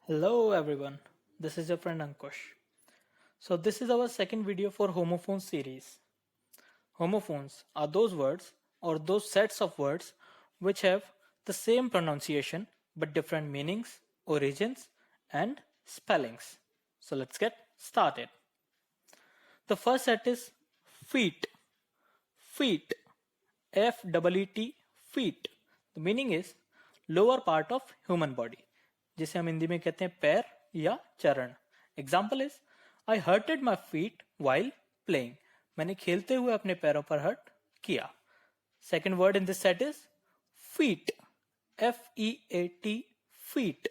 Hello everyone, this is your friend Ankush. So this is our second video for homophones series. Homophones are those words or those sets of words which have the same pronunciation but different meanings, origins and spellings. So let's get started. The first set is feet. Feet. F-E-E-T, feet. The meaning is lower part of human body, जिसे हम हिंदी में कहते हैं पैर या चरण. Example is I hurted my feet while playing. मैंने खेलते हुए अपने पैरों पर हर्ट किया. Second word in this set is feet. F-E-A-T, feet.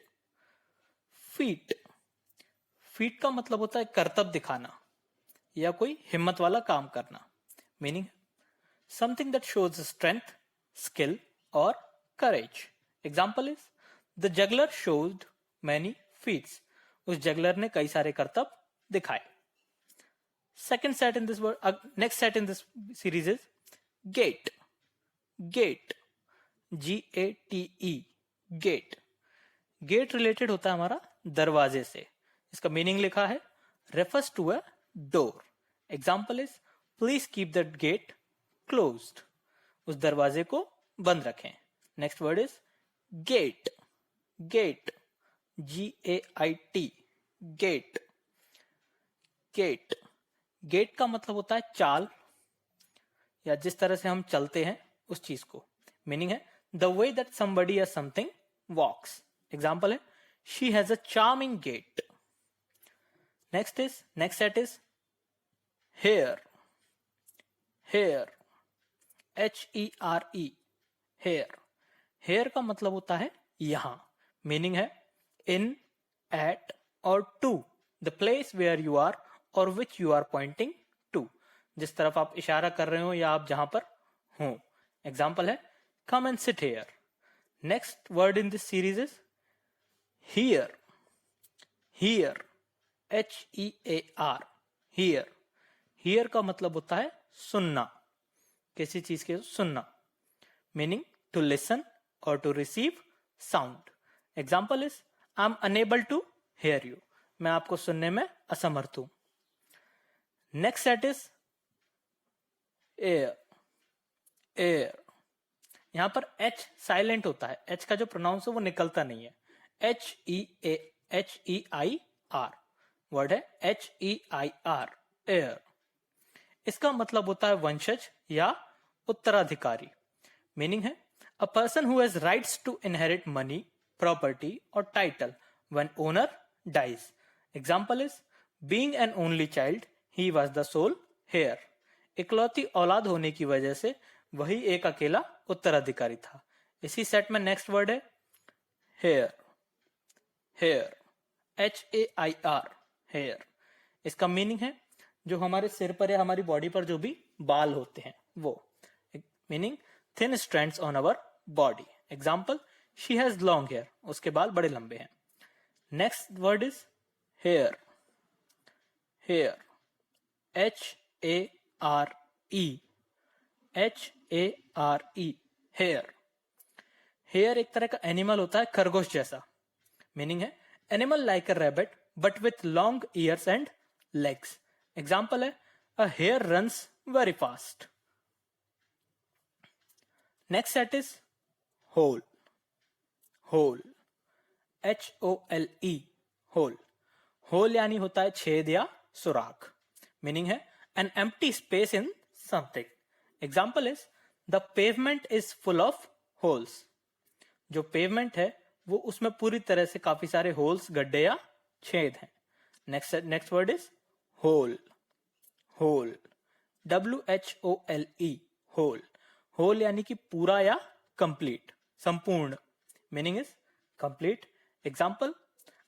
Feet. Feet का मतलब होता है करतब दिखाना या कोई हिम्मत वाला काम करना. Meaning something that shows strength, skill, or courage. Example is the juggler showed many feats. उस जगलर ने कई सारे करतब दिखाए. Second set in this word, next set in this series is gate. Gate, G-A-T-E, gate. Gate related होता है हमारा दरवाजे से. इसका मीनिंग लिखा है refers to a door. Example is please keep that gate closed. उस दरवाजे को बंद रखें. Next word is gait. Gait, G-A-I-T, gait. Gait. Gait का मतलब होता है चाल या जिस तरह से हम चलते हैं उस चीज को. मीनिंग है द वे दैट समबडी या समथिंग वॉक्स. एग्जाम्पल है she has a charming gait. Next set is hair. Here, H-E-R-E, here. Here का मतलब होता है यहां. मीनिंग है इन, एट और to the place where you are और which you are pointing to. जिस तरफ आप इशारा कर रहे हो या आप जहां पर हो. एग्जाम्पल है come and sit here. Next word in this series is hear. Hear, H-E-A-R, hear. Hear का मतलब होता है सुनना, किसी चीज के सुनना. मीनिंग टू लिसन और to receive sound. Example is I am unable to hear you. मैं आपको सुनने में असमर्थ हूं. Next set is heir. Heir. यहां पर H साइलेंट होता है. H का जो प्रोनाउंस है वो निकलता नहीं है. H-E-I-R वर्ड है. H-E-I-R, air. इसका मतलब होता है वंशज या उत्तराधिकारी. मीनिंग है a person who has rights to inherit money, property और title when owner dies. Example is being an only child he was the sole heir. इकलौती औलाद होने की वजह से वही एक अकेला उत्तराधिकारी था. इसी सेट में नेक्स्ट वर्ड है हेयर. Hair, H-A-I-R, hair. इसका मीनिंग है जो हमारे सिर पर या हमारी बॉडी पर जो भी बाल होते हैं वो. Meaning thin strands on our body. Example she has long hair. उसके बाल बड़े लंबे हैं. Next word is hair. Hare, H-A-R-E, H-A-R-E, hare. Hare एक तरह का एनिमल होता है खरगोश जैसा. मीनिंग है animal like a rabbit but with long ears and legs. Example है a hare runs very fast. Next set is whole. Hole, H-O-L-E, hole. Whole यानी होता है छेद या सुराख. मीनिंग है an empty space in something. Example is the pavement is full of holes. जो pavement है वो उसमें पूरी तरह से काफी सारे होल्स, गड्ढे या छेद हैं. Next word is whole. Whole, W-H-O-L-E, whole. Whole यानी कि पूरा या कंप्लीट, संपूर्ण. Meaning is complete. Example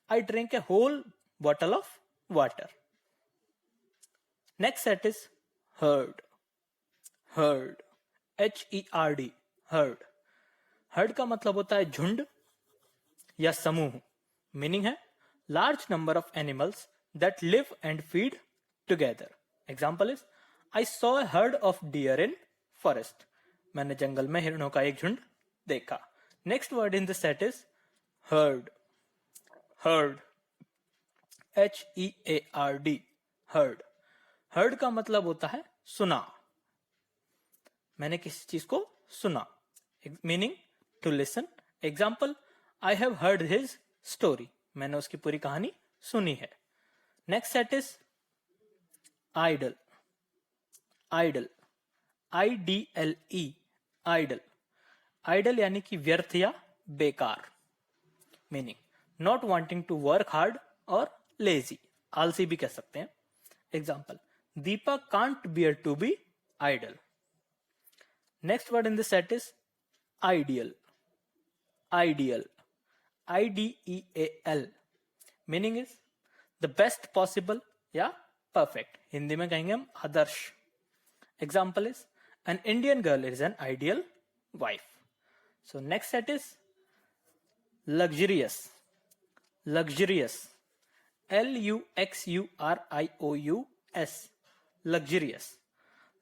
I drink a whole bottle of water. Next set is herd. Herd, H-E-R-D, herd. Herd का मतलब होता है झुंड या समूह. मीनिंग है large number of animals that live and feed together. Example is I saw a herd of deer in forest. मैंने जंगल में हिरणों का एक झुंड देखा. Next word in the set is heard. heard, HEARD, heard. heard का मतलब होता है सुना, मैंने किसी चीज को सुना, meaning to listen. Example, I have heard his story, मैंने उसकी पूरी कहानी सुनी है. Next set is idle. Idle, IDLE, idle. Idle यानी कि व्यर्थ या बेकार, meaning not wanting to work hard और लेजी, आलसी भी कह सकते हैं. Example, Deepa can't bear to be idle. Next word in this set is ideal. Ideal, IDEAL, meaning is the best possible या परफेक्ट, हिंदी में कहेंगे हम आदर्श. Example is an Indian girl is an ideal wife. So next set is luxurious. luxurious, LUXURIOUS, luxurious.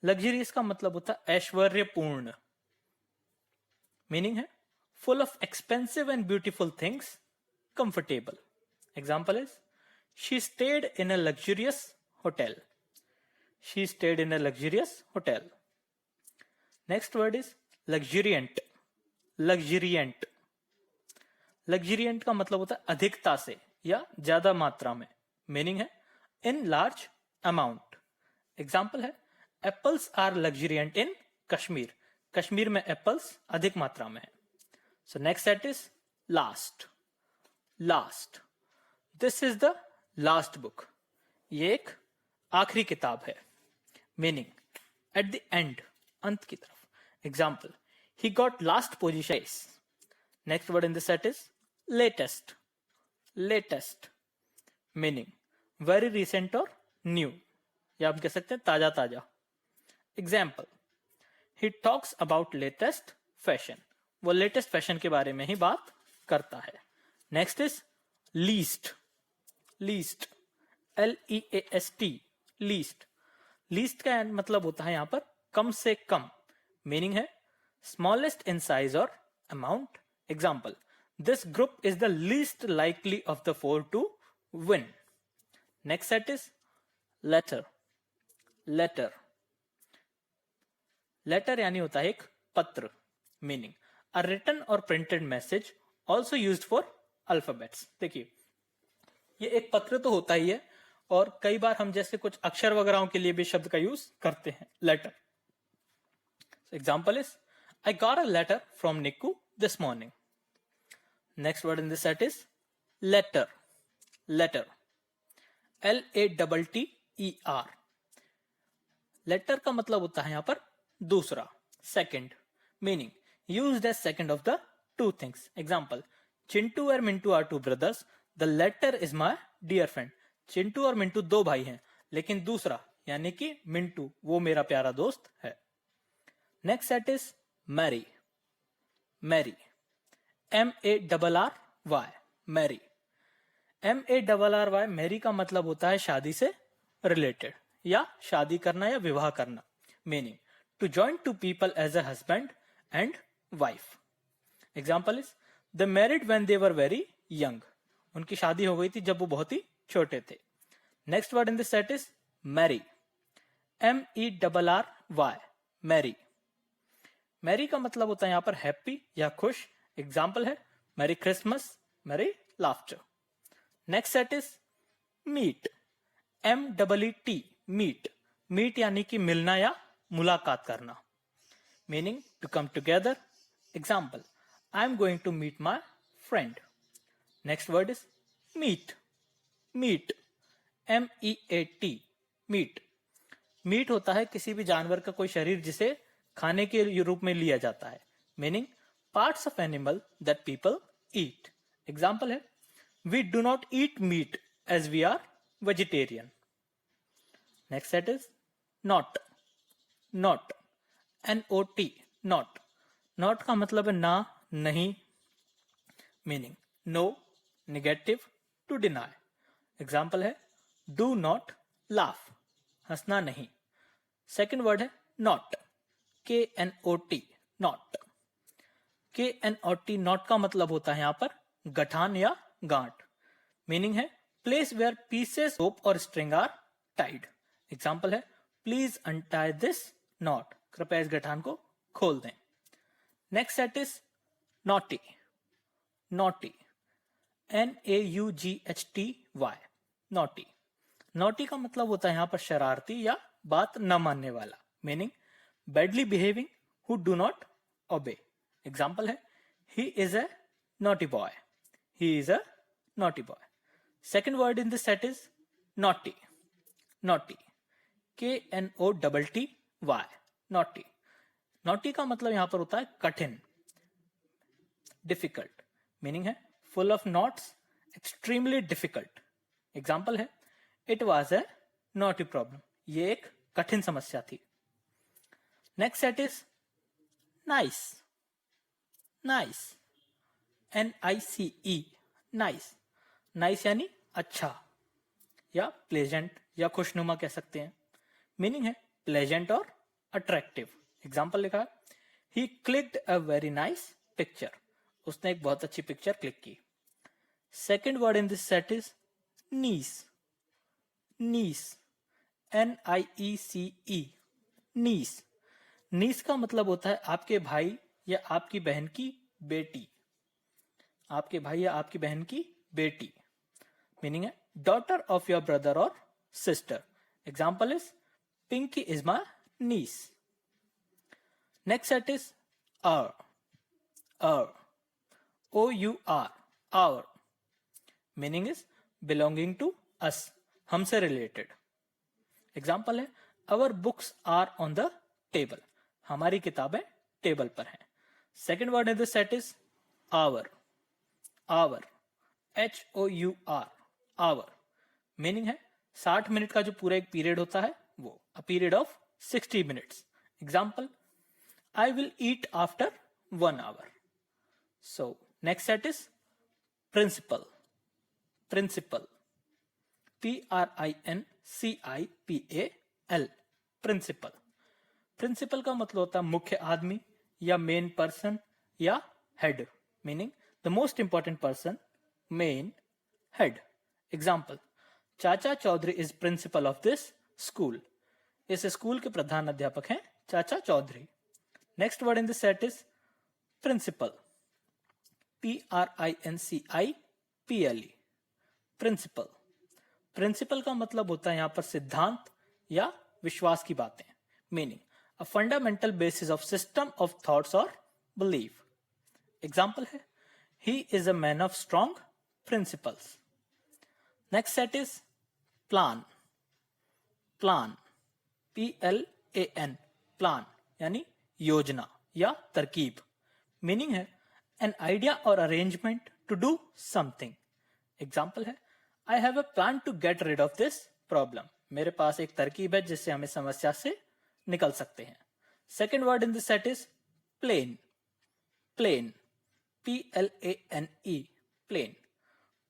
luxurious का मतलब होता है ऐश्वर्यपूर्ण, मीनिंग है full of expensive and beautiful things, comfortable. Example is she stayed in a luxurious hotel. She stayed in a luxurious hotel. Next word is luxuriant. luxuriant, luxuriant का मतलब होता है अधिकता से या ज्यादा मात्रा में, मीनिंग है इन लार्ज अमाउंट. एग्जाम्पल है एप्पल्स आर luxuriant इन कश्मीर, कश्मीर में एप्पल्स अधिक मात्रा में है. सो next set is last. Last, this is the last book, ये एक आखिरी किताब है, मीनिंग एट द एंड, अंत की तरफ. Example, he got last position. Next word in this set is latest. Latest, meaning very recent और न्यू, या आप कह सकते हैं ताजा ताजा. Example, he talks about latest fashion, वो लेटेस्ट फैशन के बारे में ही बात करता है. Next is least. Least, LEAST, least. Least का मतलब होता है यहां पर कम से कम, मीनिंग है स्मॉलेस्ट इन साइज और amount. Example, this group is the least likely of the 4 to win. Next set is letter. Letter, letter यानी होता है एक पत्र, मीनिंग अ रिटन और printed message also used for alphabets. देखिए ये एक पत्र तो होता ही है, और कई बार हम जैसे कुछ अक्षर वगैरह के लिए भी शब्द का यूज करते हैं, letter. Example is I got a letter from Nikku this morning. Next word in this set is letter. Latter, LATTER. Latter का मतलब होता है यहां पर दूसरा, second, meaning used as second of the two things. Example, Chintu और Mintu are two brothers, the latter is my dear friend. Chintu और मिंटू दो भाई हैं, लेकिन दूसरा यानी कि मिंटू वो मेरा प्यारा दोस्त है. Next set is marry. Marry, MARRY, marry. MARRY, marry का मतलब होता है शादी से रिलेटेड या शादी करना या विवाह करना, meaning to join two people as a husband and wife. Example is they married when they were very young, उनकी शादी हो गई थी जब वो बहुत ही छोटे थे. Next word in this set is merry. MERRY, merry. Merry का मतलब होता है यहां पर हैप्पी या खुश. एग्जाम्पल है merry Christmas, merry laughter. Next set is meet. MEET, meet. Meet यानी कि मिलना या मुलाकात करना, meaning to come together. Example, I am going to meet my friend. Next word is meat. Meat, MEAT, meat. Meat होता है किसी भी जानवर का कोई शरीर जिसे खाने के रूप में लिया जाता है, meaning parts of animal that people eat. Example है we do not eat meat as we are vegetarian. Next set is not. Not, NOT, not. Not का मतलब है ना, नहीं, meaning no, negative, to deny. Example है do not laugh, हंसना नहीं. Second word है knot, KNOT, knot. KNOT, knot का मतलब होता है यहां पर गठान या गांठ, मीनिंग है प्लेस वेयर पीसेस रोप और स्ट्रिंग आर टाइड। एग्जाम्पल है प्लीज अनटाई दिस नॉट, कृपया इस गठान को खोल दें। Next set is knotty. Naughty, NAUGHTY, naughty. Knotty का मतलब होता है यहां पर शरारती या बात न मानने वाला। Meaning badly behaving who do not obey. Example है he is a naughty boy, he is a naughty boy. Second word in this set is knotty. Knotty, KNOTTY, knotty. Knotty का मतलब यहां पर होता है कठिन, डिफिकल्ट। मीनिंग है full of knots, extremely difficult. Example है it was a knotty problem, ये एक कठिन समस्या थी। Next set is nice. Nice, NICE, nice. Nice यानी अच्छा या प्लेजेंट या खुशनुमा कह सकते हैं। मीनिंग है प्लेजेंट और अट्रैक्टिव। एग्जाम्पल लिखा है he clicked a very nice picture, उसने एक बहुत अच्छी पिक्चर क्लिक की। Second word in this set is niece. Niece, NIECE, niece. Niece का मतलब होता है आपके भाई या आपकी बहन की बेटी। आपके भाई या आपकी बहन की बेटी। मीनिंग है डॉटर ऑफ योर ब्रदर और sister. Example is Pinky is my niece. Next set is our. Our, OUR, our. Meaning is belonging to us, हमसे रिलेटेड। एग्जाम्पल है our books are on the table, हमारी किताबें table पर हैं। Second word in this set is our. Hour, HOUR, hour. Meaning है 60 minute का जो पूरा एक पीरियड होता है वो, a period of 60 minutes. Example I will eat after 1 hour. So next set is principal. Principal, PRINCIPAL, principal. Principal का मतलब होता है मुख्य आदमी या मेन पर्सन या head. Meaning the most important person, main, head. Example Chacha Chaudhary is principal of this school, इस school के प्रधान अध्यापक हैं Chacha Chaudhary. Next word in this set is principle, PRINCIPLE, principle. Principal का मतलब होता है यहां पर सिद्धांत या विश्वास की बातें। Meaning a fundamental basis of system of thoughts और बिलीफ। एग्जाम्पल है he is a man of strong principles. Next set is plan. Plan, PLAN, plan यानी योजना या तरकीब। मीनिंग है एन आइडिया और arrangement to do something. Example है I have a plan to get rid of this problem, मेरे पास एक तरकीब है जिससे हमें समस्या से निकल सकते हैं। Second word in this set is plane. Plane, PLANE, plane.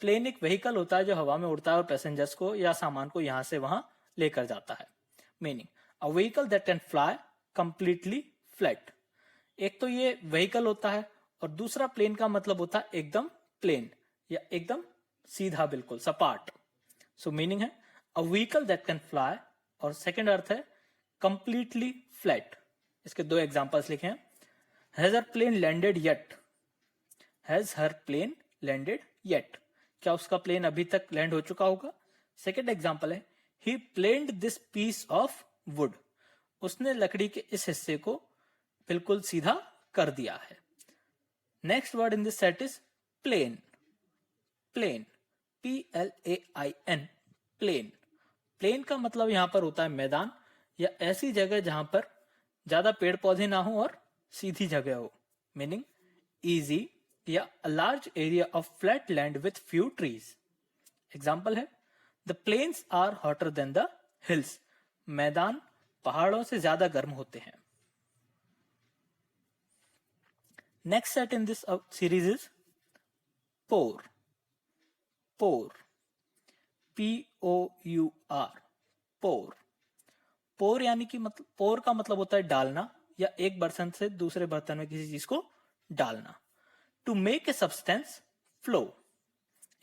Plane एक व्हीकल होता है जो हवा में उड़ता है और पैसेंजर्स को या सामान को यहां से वहां लेकर जाता है। Meaning a vehicle that can fly completely flat. एक तो ये व्हीकल होता है और दूसरा प्लेन का मतलब होता है एकदम प्लेन या एकदम सीधा, बिल्कुल सपाट। सो मीनिंग है a vehicle that can fly, और सेकेंड अर्थ है कंप्लीटली फ्लैट। इसके दो एग्जांपल्स लिखे हैं has her plane landed yet. Has her plane landed yet, क्या उसका प्लेन अभी तक लैंड हो चुका होगा। सेकेंड एग्जांपल है ही प्लेन्ड दिस पीस ऑफ वुड, उसने लकड़ी के इस हिस्से को बिल्कुल सीधा कर दिया है। Next word in this set is plane. Plain, PLAIN, plain. Plain का मतलब यहां पर होता है मैदान या ऐसी जगह जहां पर ज्यादा पेड़ पौधे ना हो और सीधी जगह हो। मीनिंग इजी या a large area of flat land with few trees. Example है the plains are hotter than the hills, मैदान पहाड़ों से ज्यादा गर्म होते हैं। Next set in this series is pour. Pour, POUR, pour. Pour यानी कि मतलब पोर का मतलब होता है डालना या एक बर्तन से दूसरे बर्तन में किसी चीज को डालना। To make a substance flow.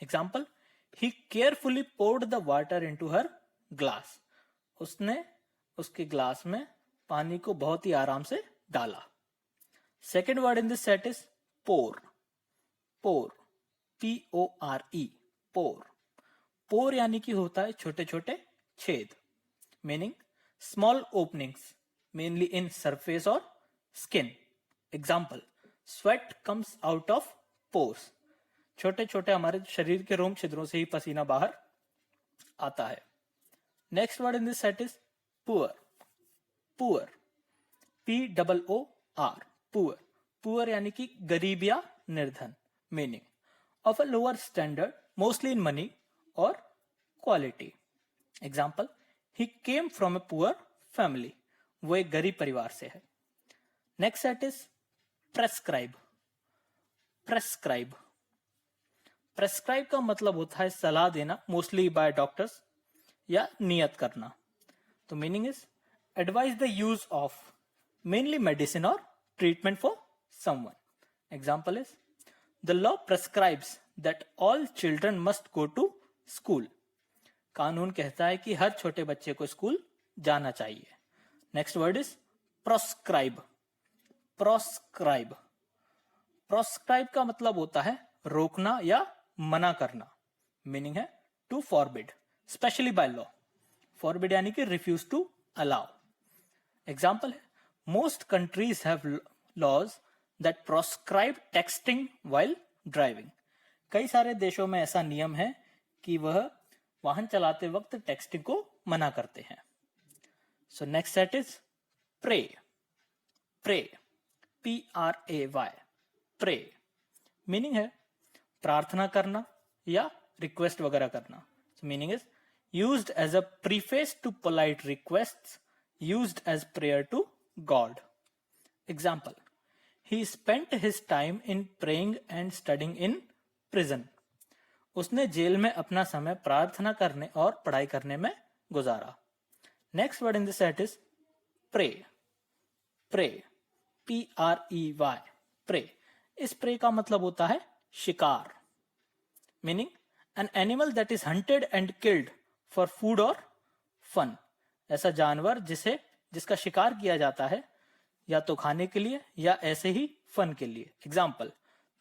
Example He carefully poured the water into her glass. उसने उसके ग्लास में पानी को बहुत ही आराम से डाला. Second word in this set is pour. Pour. P-O-R-E. Pour. Pour यानी कि होता है छोटे छोटे छेद. Meaning small openings, mainly in surface or skin. Example, sweat comes out of pores. छोटे छोटे हमारे शरीर के रोम छिद्रों से ही पसीना बाहर आता है. Next word in this set is poor. Poor. P-O-O-R. Poor. Poor यानी कि गरीब या निर्धन. Meaning of a lower standard, mostly in money or quality. Example, he came from a poor family. वो एक गरीब परिवार से है. Next set is prescribe. Prescribe. Prescribe का मतलब होता है सलाह देना, mostly by doctors, या नियत करना. तो meaning is advise the use of mainly medicine or treatment for someone. Example is the law prescribes that all children must go to school. कानून कहता है कि हर छोटे बच्चे को स्कूल जाना चाहिए. Next word is proscribe. Proscribe. Proscribe का मतलब होता है रोकना या मना करना. मीनिंग है to forbid, specially by law. Forbid यानी कि रिफ्यूज टू अलाउ. एग्जाम्पल है most countries have laws that proscribe texting while driving. कई सारे देशों में ऐसा नियम है कि वह वाहन चलाते वक्त टेक्सटिंग को मना करते हैं. So next set is pray. Pray. P-R-A-Y. Pray. Meaning है प्रार्थना करना या रिक्वेस्ट वगैरह करना. Meaning is used as a preface to polite requests, used as prayer to God. Example, he spent his time in praying and studying in prison. उसने जेल में अपना समय प्रार्थना करने और पढ़ाई करने में गुजारा. Next word in this set is pray. Prey. P-R-E-Y. Prey. इस प्रे का मतलब होता है शिकार. Meaning an animal that is hunted and killed for food और फन. ऐसा जानवर जिसका शिकार किया जाता है या तो खाने के लिए या ऐसे ही फन के लिए. Example,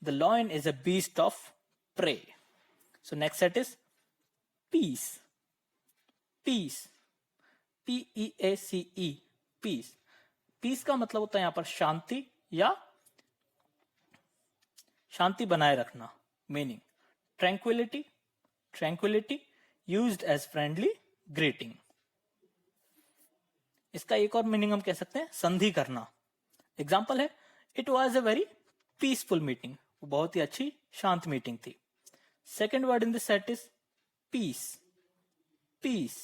the lion is a beast of prey. So next set is peace. Peace. P-E-A-C-E. Peace. Peace का मतलब होता है यहाँ पर शांति या शांति बनाए रखना. Meaning tranquility. Tranquility used as friendly greeting. इसका एक और मीनिंग हम कह सकते हैं संधि करना. एग्जाम्पल है it was a very peaceful meeting. वो बहुत ही अच्छी शांत मीटिंग थी. Second word in the set is peace. Peace.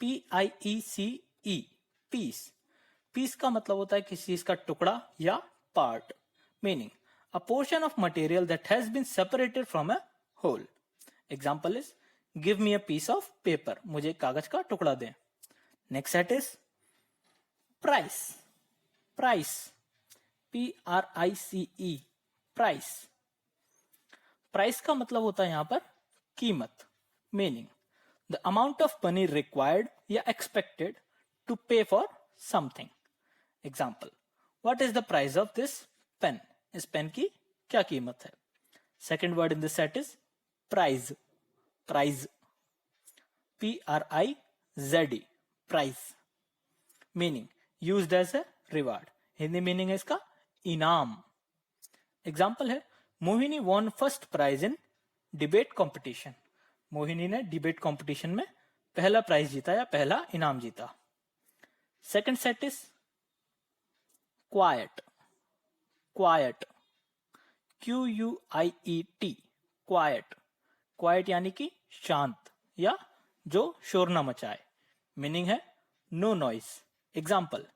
P-I-E-C-E. Peace. Piece का मतलब होता है किसी चीज का टुकड़ा या part. Meaning a portion of material that has been separated from a whole. Example is give me a piece of paper. मुझे कागज का टुकड़ा दें. Next set is price. Price. P-R-I-C-E. Price. Price का मतलब होता है यहां पर कीमत. Meaning the amount of money required या expected to pay for something. Example, what is the price of this pen. इस पेन की क्या कीमत है. Second word in this set is prize. Prize. P-R-I-Z-E. Prize. Meaning used as a reward. Hindi meaning है इसका इनाम. Example है Mohini won first prize in debate competition. Mohini ने डिबेट कंपटीशन में पहला प्राइज जीता या पहला इनाम जीता. Second set is quite. Quite. Q-U-I-E-T. Quite. Quite यानी कि शांत या जो शोर न मचाए. मीनिंग है no noise. Example,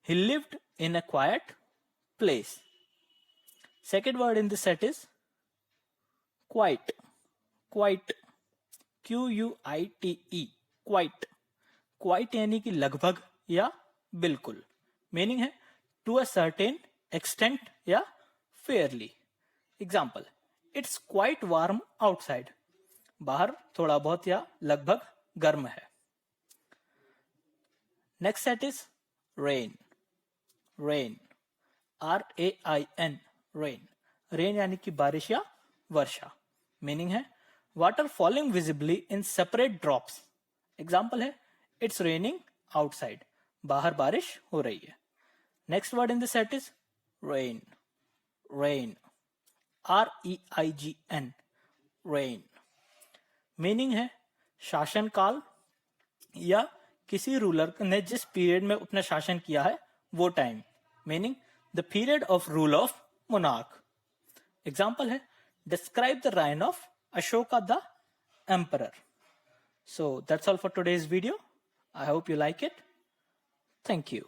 he lived in a quiet place. Second word in this set is quite. Quite. Q-U-I-T-E. Quite. Quite यानी कि लगभग या बिल्कुल. मीनिंग है टू अ सर्टेन एक्सटेंट या Fairlie. Example, it's quite warm outside. बाहर थोड़ा बहुत या लगभग गर्म है. Next set is rain. Rain. R-A-I-N. Rain. Rain यानी कि बारिश या वर्षा. Meaning है water falling visibly in separate drops. Example है it's raining outside. बाहर बारिश हो रही है. Next word in the set is rain. Rain. R-E-I-G-N. Rain. Meaning है शासन काल या किसी रूलर ने जिस पीरियड में अपना शासन किया है वो time. Meaning the period of rule of monarch. Example है describe the reign of Ashoka the emperor. So that's all for today's video. I hope you like it. Thank you.